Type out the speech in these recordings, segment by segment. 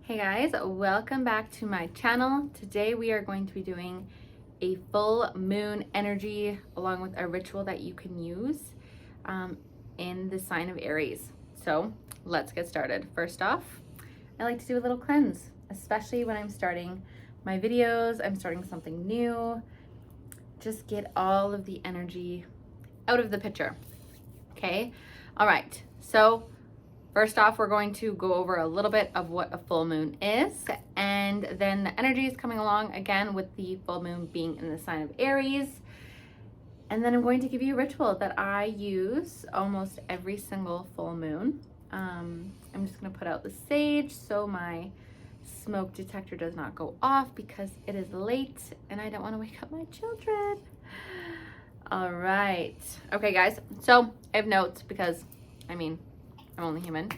Hey guys, welcome back to my channel. Today we are going to be doing a full moon energy along with a ritual that you can use in the sign of Aries. So let's get started. First off, I like to do a little cleanse, especially when I'm starting my videos, I'm starting something new. Just get all of the energy out of the picture. Okay, all right, so first off, we're going to go over a little bit of what a full moon is, and then the energy is coming along again with the full moon being in the sign of Aries. And then I'm going to give you a ritual that I use almost every single full moon. I'm just going to put out the sage so my smoke detector does not go off because it is late and I don't want to wake up my children. All right. Okay, guys. So I have notes because, I'm only human.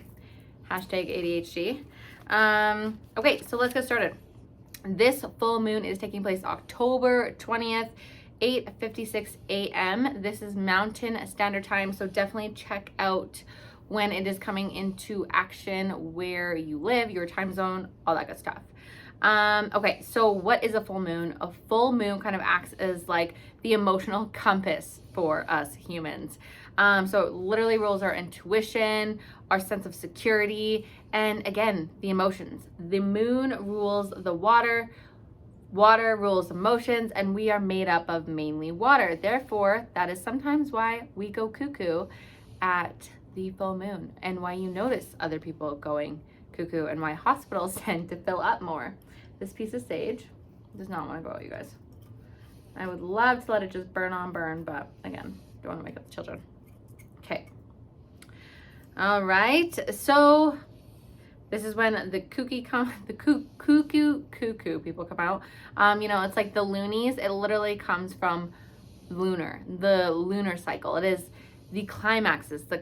Hashtag ADHD. Okay, so let's get started. This full moon is taking place October 20th, 8:56 a.m. This is Mountain Standard Time, so definitely check out when it is coming into action, where you live, your time zone, all that good stuff. Okay, so what is a full moon? A full moon kind of acts as like the emotional compass for us humans. So it literally rules our intuition, our sense of security, and again, the emotions. The moon rules the water, water rules emotions, and we are made up of mainly water. Therefore, that is sometimes why we go cuckoo at the full moon, and why you notice other people going cuckoo, and why hospitals tend to fill up more. This piece of sage does not want to go out, you guys. I would love to let it just burn on burn, but again, don't want to wake up the children. Okay. All right. So this is when the cuckoo people come out. It's like the loonies. It literally comes from lunar, the lunar cycle. It is the climaxes, the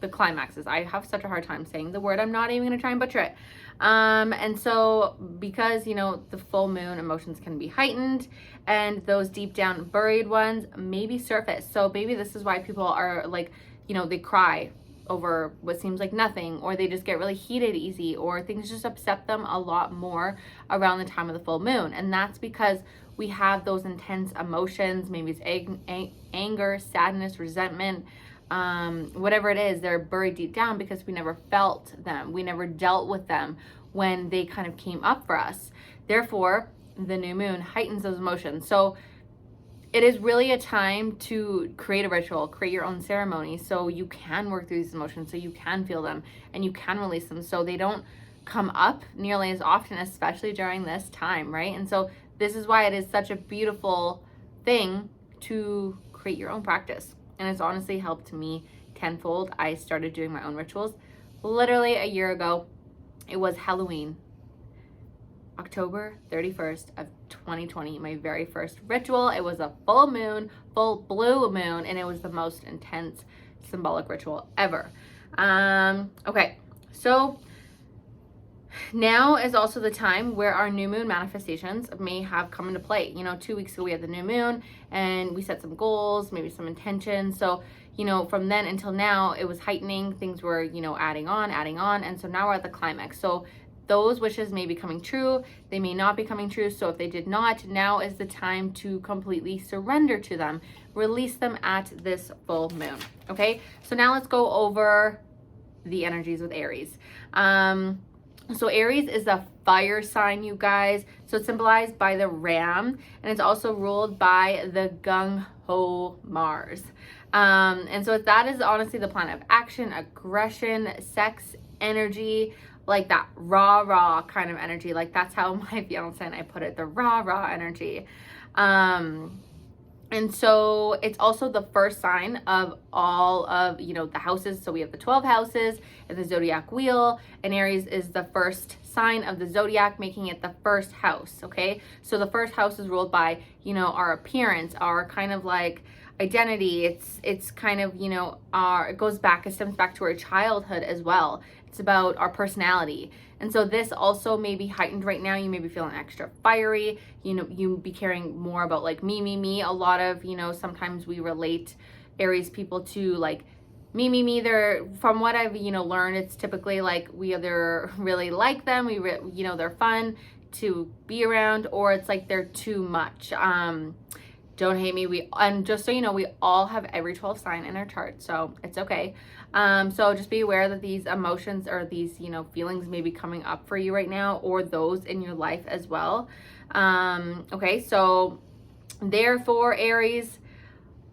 climaxes. I have such a hard time saying the word. I'm not even gonna try and butcher it. And so because, the full moon emotions can be heightened and those deep down buried ones maybe surface. So maybe this is why people are like, they cry over what seems like nothing, or they just get really heated easy, or things just upset them a lot more around the time of the full moon. And that's because we have those intense emotions. Maybe it's anger, sadness, resentment, whatever it is, they're buried deep down because we never felt them. We never dealt with them when they kind of came up for us. Therefore, the new moon heightens those emotions. So it is really a time to create a ritual, create your own ceremony, so you can work through these emotions, so you can feel them and you can release them, so they don't come up nearly as often, especially during this time, right? And so this is why it is such a beautiful thing to create your own practice. And it's honestly helped me tenfold. I started doing my own rituals literally a year ago. It was Halloween, October 31st of 2020, my very first ritual. It was a full moon, full blue moon, and it was the most intense symbolic ritual ever. Okay, so now is also the time where our new moon manifestations may have come into play. 2 weeks ago we had the new moon and we set some goals, maybe some intentions. So, from then until now, it was heightening. Things were, adding on. And so now we're at the climax. So those wishes may be coming true. They may not be coming true. So if they did not, now is the time to completely surrender to them. Release them at this full moon. Okay. So now let's go over the energies with Aries. So Aries is a fire sign, you guys. So it's symbolized by the ram, and it's also ruled by the gung-ho Mars. And so that is honestly the planet of action, aggression, sex energy, like that rah kind of energy. Like that's how my fiance and I put it, the rah energy. And so it's also the first sign of all of, the houses. So we have the 12 houses and the zodiac wheel, and Aries is the first sign of the zodiac, making it the first house. Okay. So the first house is ruled by, our appearance, our kind of like identity. It's kind of, it stems back to our childhood as well. It's about our personality. And so this also may be heightened right now. You may be feeling extra fiery. You be caring more about like me. A lot of, sometimes we relate Aries people to like me. They're, from what I've, learned, it's typically like we either really like them, they're fun to be around, or it's like they're too much. Don't hate me. And just so you know, we all have every 12 sign in our chart, so it's okay. So just be aware that these emotions or these, feelings may be coming up for you right now, or those in your life as well. Okay, so therefore, Aries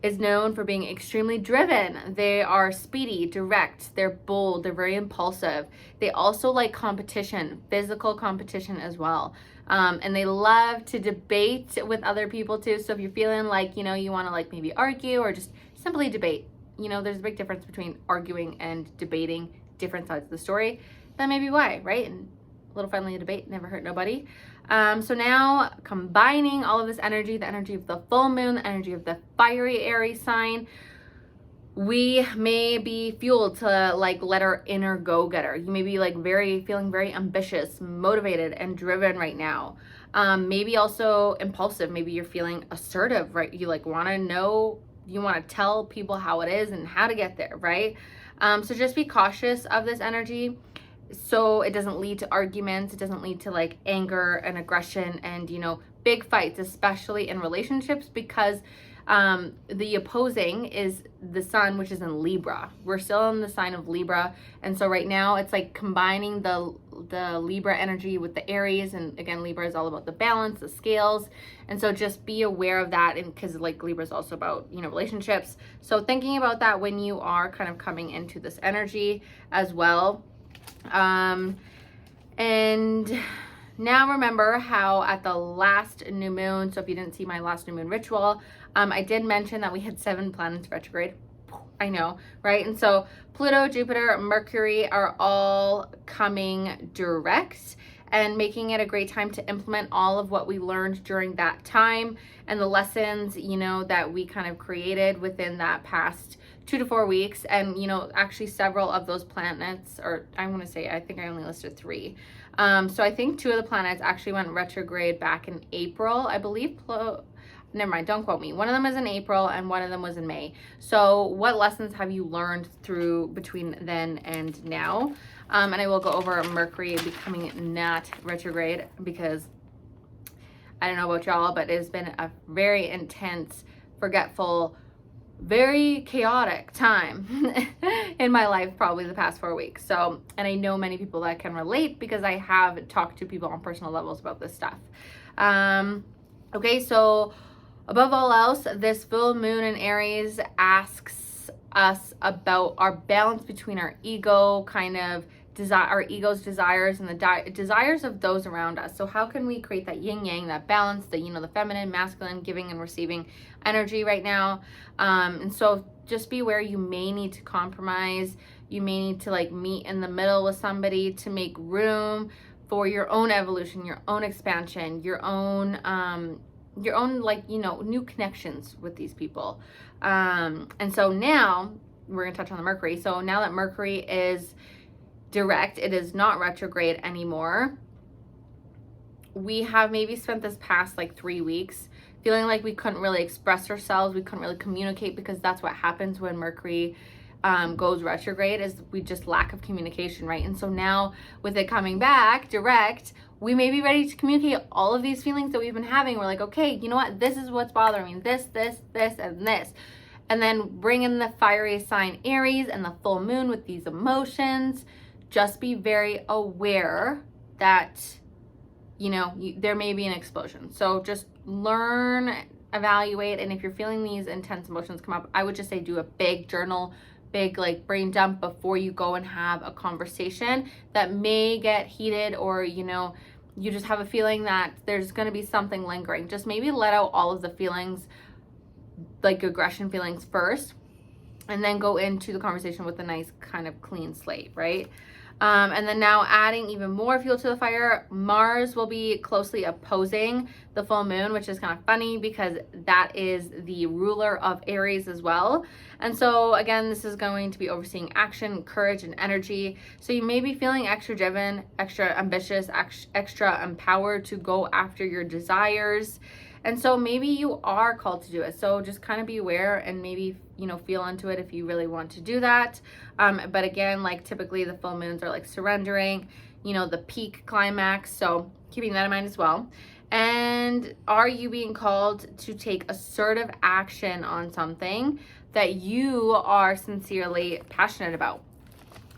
is known for being extremely driven. They are speedy, direct, they're bold, they're very impulsive. They also like competition, physical competition as well. And they love to debate with other people too. So if you're feeling like, you want to like maybe argue or just simply debate, there's a big difference between arguing and debating different sides of the story. That may be why, right? And a little friendly debate never hurt nobody. So now combining all of this energy, the energy of the full moon, the energy of the fiery Aries sign, we may be fueled to like let our inner go-getter. You may be like feeling very ambitious, motivated, and driven right now. Maybe also impulsive. Maybe you're feeling assertive, right? You like want to know, you want to tell people how it is and how to get there, right? So just be cautious of this energy, so it doesn't lead to arguments, it doesn't lead to like anger and aggression and, big fights, especially in relationships, because the opposing is the sun, which is in Libra. We're still in the sign of Libra. And so right now it's like combining the Libra energy with the Aries. And again, Libra is all about the balance, the scales. And so just be aware of that. And because like Libra is also about, relationships. So thinking about that when you are kind of coming into this energy as well. And now remember how at the last new moon, so if you didn't see my last new moon ritual, I did mention that we had 7 planets retrograde. I know, right? And so Pluto, Jupiter, Mercury are all coming direct and making it a great time to implement all of what we learned during that time and the lessons, that we kind of created within that past 2 to 4 weeks. And, actually several of those planets, or I want to say, I think I only listed 3. So I think 2 of the planets actually went retrograde back in April. I believe never mind, don't quote me. One of them is in April and one of them was in May. So what lessons have you learned between then and now? And I will go over Mercury becoming not retrograde, because I don't know about y'all, but it has been a very intense, forgetful, very chaotic time in my life, probably the past 4 weeks. So, and I know many people that can relate because I have talked to people on personal levels about this stuff. Okay, so above all else, this full moon in Aries asks us about our balance between our ego, kind of our ego's desires and the desires of those around us. So how can we create that yin yang, that balance, the feminine, masculine, giving and receiving energy right now? And so just be aware, you may need to compromise. You may need to like meet in the middle with somebody to make room for your own evolution, your own expansion, your own like, new connections with these people. And so now we're gonna touch on the Mercury. So now that Mercury is direct, it is not retrograde anymore. We have maybe spent this past like 3 weeks feeling like we couldn't really express ourselves, we couldn't really communicate, because that's what happens when Mercury goes retrograde, is we just lack of communication, right? And so now with it coming back direct, we may be ready to communicate all of these feelings that we've been having. We're like, okay, you know what? This is what's bothering me. This, and this. And then bring in the fiery sign Aries and the full moon with these emotions. Just be very aware that, there may be an explosion. So just learn, evaluate, and if you're feeling these intense emotions come up, I would just say do a big journal, big like brain dump before you go and have a conversation that may get heated, or you just have a feeling that there's going to be something lingering. Just maybe let out all of the feelings, like aggression feelings first, and then go into the conversation with a nice kind of clean slate, right? And then now adding even more fuel to the fire, Mars will be closely opposing the full moon, which is kind of funny because that is the ruler of Aries as well. And so again, this is going to be overseeing action, courage, and energy. So you may be feeling extra driven, extra ambitious, extra empowered to go after your desires. And so maybe you are called to do it. So just kind of be aware and maybe feel into it if you really want to do that. But again, like typically the full moons are like surrendering, the peak climax. So keeping that in mind as well. And are you being called to take assertive action on something that you are sincerely passionate about?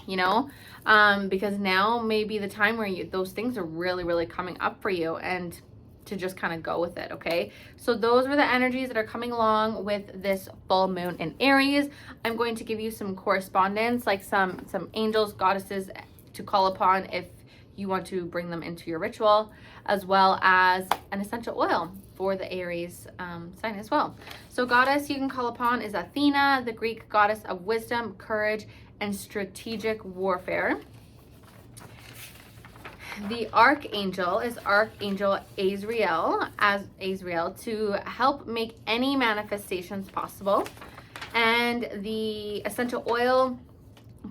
Because now may be the time where those things are really, really coming up for you, and to just kind of go with it. Okay, so those were the energies that are coming along with this full moon in Aries. I'm going to give you some correspondence, like some angels, goddesses to call upon if you want to bring them into your ritual, as well as an essential oil for the Aries sign as well. So goddess you can call upon is Athena, the Greek goddess of wisdom, courage, and strategic warfare. The archangel is Archangel Azrael, to help make any manifestations possible. And the essential oil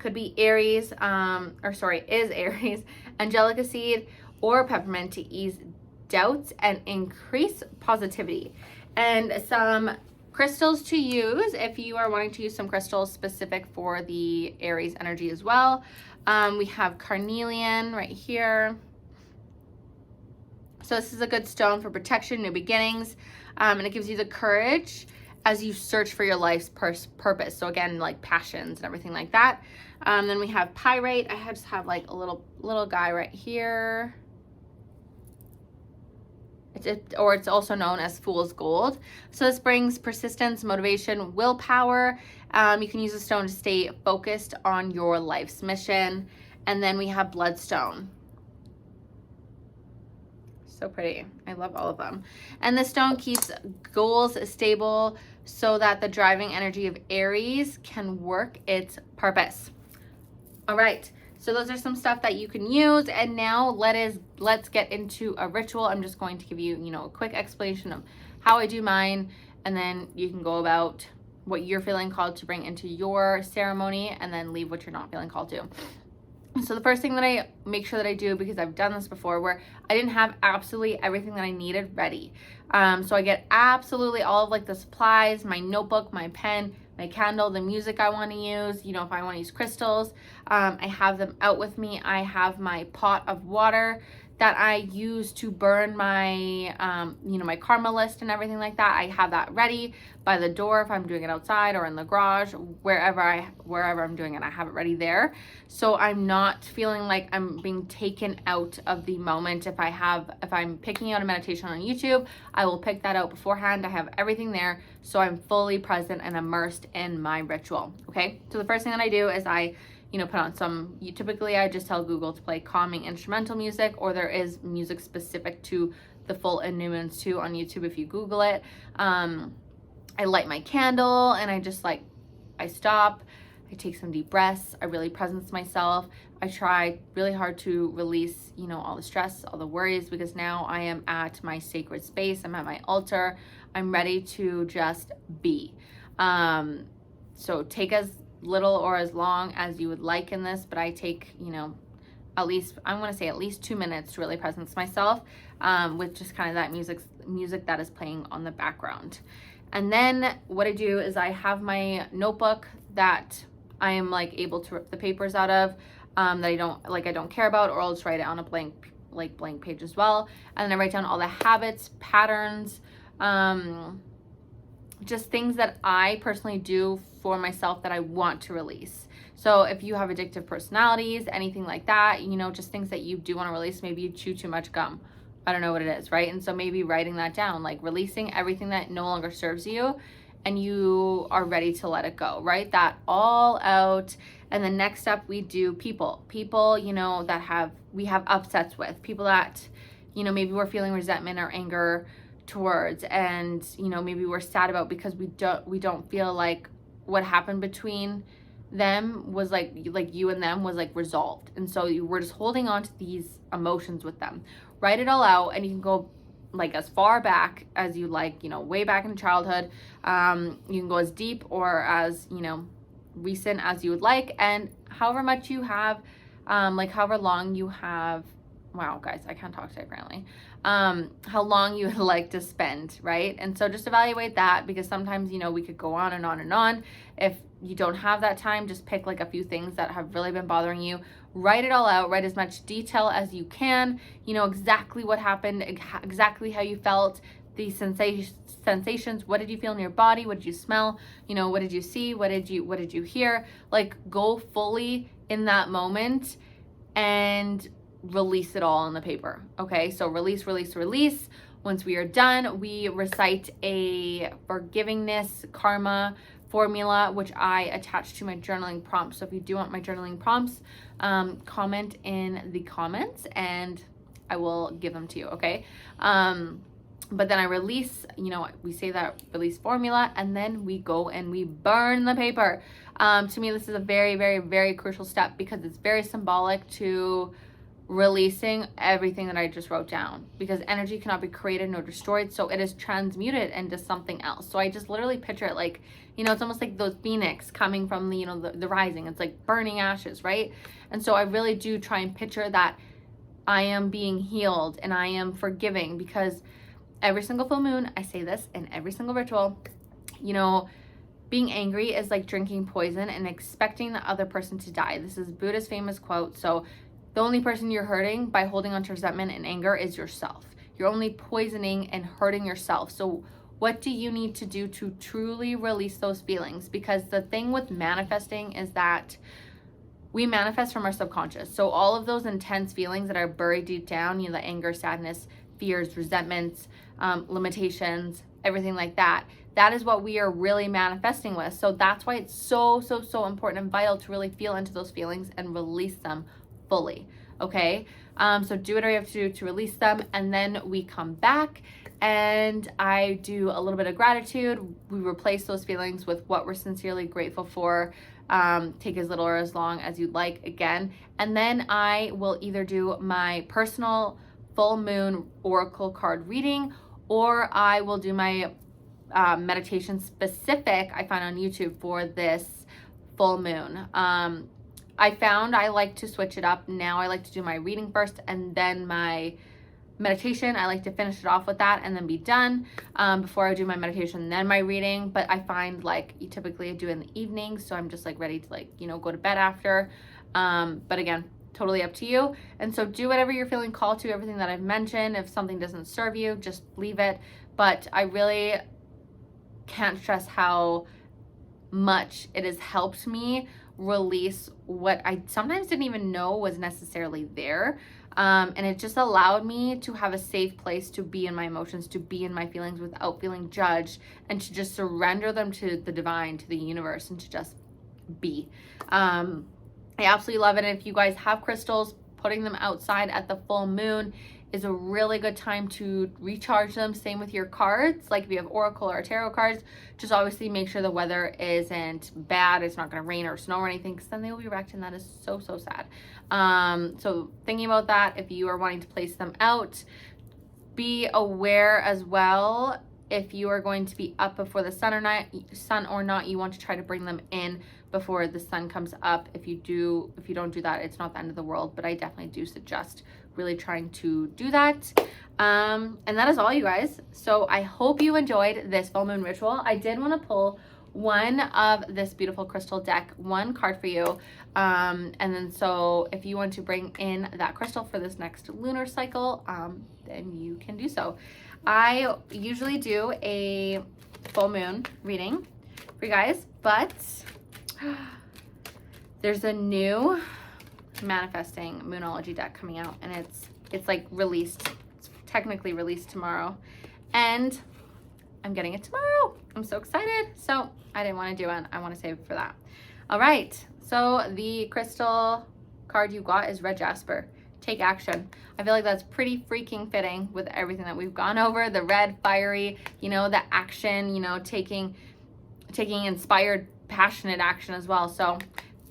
could be is Aries, angelica seed, or peppermint to ease doubts and increase positivity. And some crystals to use if you are wanting to use some crystals specific for the Aries energy as well. We have carnelian right here. So this is a good stone for protection, new beginnings, and it gives you the courage as you search for your life's purpose. So again, like passions and everything like that. Then we have pyrite. I just have like a little guy right here. It's also known as fool's gold. So this brings persistence, motivation, willpower. You can use a stone to stay focused on your life's mission. And then we have bloodstone. So pretty. I love all of them. And the stone keeps goals stable so that the driving energy of Aries can work its purpose. All right. So those are some stuff that you can use. And now let's get into a ritual. I'm just going to give you, a quick explanation of how I do mine, and then you can go about what you're feeling called to bring into your ceremony, and then leave what you're not feeling called to. So the first thing that I make sure that I do, because I've done this before where I didn't have absolutely everything that I needed ready. So I get absolutely all of like the supplies, my notebook, my pen, my candle, the music I want to use, if I want to use crystals, I have them out with me. I have my pot of water that I use to burn my, my karma list and everything like that. I have that ready by the door if I'm doing it outside or in the garage, wherever I'm doing it, I have it ready there. So I'm not feeling like I'm being taken out of the moment. If I'm picking out a meditation on YouTube, I will pick that out beforehand. I have everything there, so I'm fully present and immersed in my ritual. Okay, so the first thing that I do is I put on typically I just tell Google to play calming instrumental music, or there is music specific to the full and new moons too on YouTube if you Google it. I light my candle and I stop, I take some deep breaths, I really presence myself. I try really hard to release, all the stress, all the worries, because now I am at my sacred space. I'm at my altar. I'm ready to just be. So take as little or as long as you would like in this, but I take, at least 2 minutes to really presence myself, with just kind of that music that is playing on the background. And then what I do is I have my notebook that I am able to rip the papers out of, that I don't care about, or I'll just write it on a blank page as well. And then I write down all the habits, patterns, just things that I personally do for myself that I want to release. So if you have addictive personalities, anything like that, just things that you do want to release, maybe you chew too much gum. I don't know what it is, right? And so maybe writing that down, releasing everything that no longer serves you, and you are ready to let it go. Write that all out. And the next step, we do people, that we have upsets with, people that, maybe we're feeling resentment or anger towards, and maybe we're sad about, because we don't feel like what happened between them was like you and them was resolved, and so we're just holding on to these emotions with them. Write it all out, and you can go as far back as you like, way back in childhood. You can go as deep or as recent as you would like, and however much you have, however long you have wow, guys, I can't talk today apparently. How long you would like to spend, right? And so just evaluate that, because sometimes, you know, we could go on and on and on. If you don't have that time, just pick like a few things that have really been bothering you. Write it all out, write as much detail as you can, you know, exactly what happened, exactly how you felt, the sensations, what did you feel in your body, what did you smell, you know, what did you see, what did you hear. Like, go fully in that moment and release it all on the paper. Okay, so release, release, release. Once we are done, we recite a forgivingness karma formula, which I attach to my journaling prompts. So if you do want my journaling prompts, comment in the comments and I will give them to you. Okay. But then I release, you know, we say that release formula, and then we go and we burn the paper. To me, this is a very, very, very crucial step, because it's very symbolic to releasing everything that I just wrote down, because energy cannot be created nor destroyed, so it is transmuted into something else. So I just literally picture it like, you know, it's almost like those phoenix coming from the, you know, the rising. It's like burning ashes, right? And so I really do try and picture that I am being healed and I am forgiving, because every single full moon, I say this in every single ritual, you know, being angry is like drinking poison and expecting the other person to die. This is Buddha's famous quote. So the only person you're hurting by holding on to resentment and anger is yourself. You're only poisoning and hurting yourself. So what do you need to do to truly release those feelings? Because the thing with manifesting is that we manifest from our subconscious. So all of those intense feelings that are buried deep down, you know, the anger, sadness, fears, resentments, limitations, everything like that, that is what we are really manifesting with. So that's why it's so, so, so important and vital to really feel into those feelings and release them fully. Okay. So do whatever you have to do to release them. And then we come back and I do a little bit of gratitude. We replace those feelings with what we're sincerely grateful for. Take as little or as long as you'd like again. And then I will either do my personal full moon oracle card reading, or I will do my meditation specific I find on YouTube for this full moon. I found I like to switch it up. Now I like to do my reading first and then my meditation. I like to finish it off with that and then be done before I do my meditation and then my reading. But I find like typically I do it in the evening, so I'm just like ready to like, you know, go to bed after. But again, totally up to you. And so do whatever you're feeling called to, everything that I've mentioned. If something doesn't serve you, just leave it. But I really can't stress how much it has helped me release what I sometimes didn't even know was necessarily there. And it just allowed me to have a safe place to be in my emotions, to be in my feelings without feeling judged, and to just surrender them to the divine, to the universe, and to just be. I absolutely love it. And if you guys have crystals, putting them outside at the full moon is a really good time to recharge them. Same with your cards. Like if you have oracle or tarot cards, just obviously make sure the weather isn't bad. It's not going to rain or snow or anything, because then they will be wrecked, and that is so, so sad. So thinking about that, if you are wanting to place them out, be aware as well. If you are going to be up before the sun or not, you want to try to bring them in before the sun comes up. If you don't do that, it's not the end of the world, but I definitely do suggest really trying to do that. And that is all, you guys. So I hope you enjoyed this full moon ritual. I did want to pull one of this beautiful crystal deck, one card for you. And then so if you want to bring in that crystal for this next lunar cycle, then you can do so. I usually do a full moon reading for you guys, but there's a new manifesting moonology deck coming out, and it's like released. It's technically released tomorrow, and I'm getting it tomorrow. I'm so excited. So I didn't want to do it. I want to save it for that. All right. So the crystal card you got is red jasper. Take action. I feel like that's pretty freaking fitting with everything that we've gone over. The red, fiery, you know, the action, you know, taking inspired, passionate action as well. So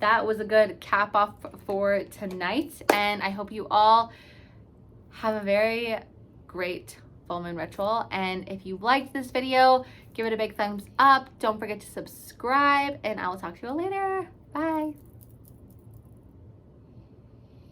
that was a good cap off for tonight. And I hope you all have a very great full moon ritual. And if you liked this video, give it a big thumbs up. Don't forget to subscribe, and I will talk to you all later. Bye.